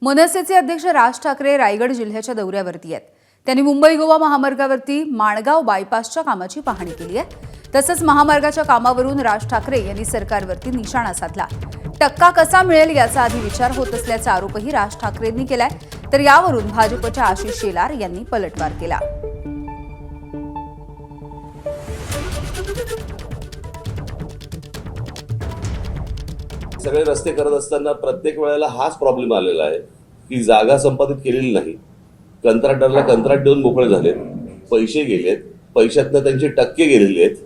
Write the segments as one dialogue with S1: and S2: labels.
S1: मनसेचे अध्यक्ष राज ठाकरे रायगड जिल्ह्याच्या दौऱ्यावरती आहेत। त्यांनी मुंबई गोवा महामार्गावरती माणगाव बायपासच्या कामाची पाहणी केली आहे। तसंच महामार्गाच्या कामावरून राज ठाकरे यांनी सरकारवरती निशाणा साधला। टक्का कसा मिळेल याचा आधी विचार होत असल्याचा आरोपही राज ठाकरेंनी केलाय। तर यावरून भाजपच्या आशिष शेलार यांनी पलटवार केला।
S2: सगळे रस्ते करत असताना प्रत्येक वेळेला हाच प्रॉब्लेम आलेला आहे की जागा संपादित केलेली नाही, कंत्राटदाराला कंत्राट देऊन मोकळे झालेत, पैसे गेलेत, पैशातनं त्यांचे टक्के गेलेले आहेत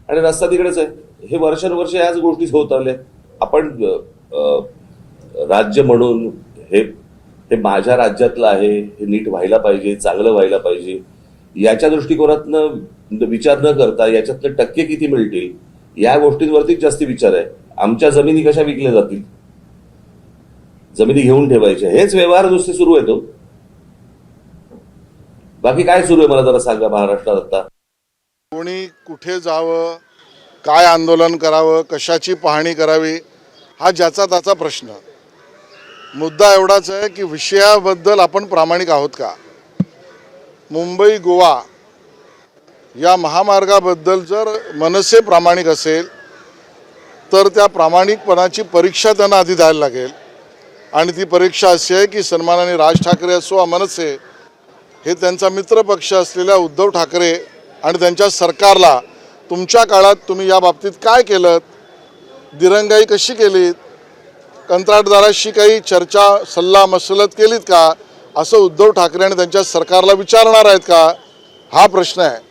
S2: आणि रस्ता तिकडेच आहे। हे वर्षानुवर्ष याच गोष्टी होत आल्या। आपण राज्य म्हणून हे माझ्या राज्यातलं आहे, हे नीट व्हायला पाहिजे, चांगलं व्हायला पाहिजे याच्या दृष्टिकोनातनं विचार न करता याच्यातले टक्के किती मिळतील या गोष्टींवरतीच जास्ती विचार आहे। आमच्या जमिनी कशा विकल्या जातील, जमिनी घेऊन ठेवायच्या, हेच व्यवहार नुसते सुरू आहेत। बाकी काय सुरू आहे मला जरा सांगा महाराष्ट्रात आता।
S3: कोणी कुठे जावं, काय आंदोलन करावं, कशाची पाहणी करावी हा ज्याचा त्याचा प्रश्न। मुद्दा एवढाच आहे की विषयाबद्दल आपण प्रामाणिक आहोत का। मुंबई गोवा या महामार्गाबद्दल जर मनसे प्रामाणिक असेल तर त्या प्रामाणिकपणाची परीक्षा त्यांना आधी द्यायला लागेल आणि ती परीक्षा अशी आहे की सन्माननीय राज ठाकरे असो वा मनसे हे त्यांचा मित्रपक्ष असलेल्या उद्धव ठाकरे आणि त्यांच्या सरकारला तुमच्या काळात तुम्ही या बाबतीत काय केलं, दिरंगाई कशी केलीत, कंत्राटदाराशी काही चर्चा सल्ला मसलत केलीत का, असं उद्धव ठाकरे आणि त्यांच्या सरकारला विचारणार आहेत का, हा प्रश्न आहे।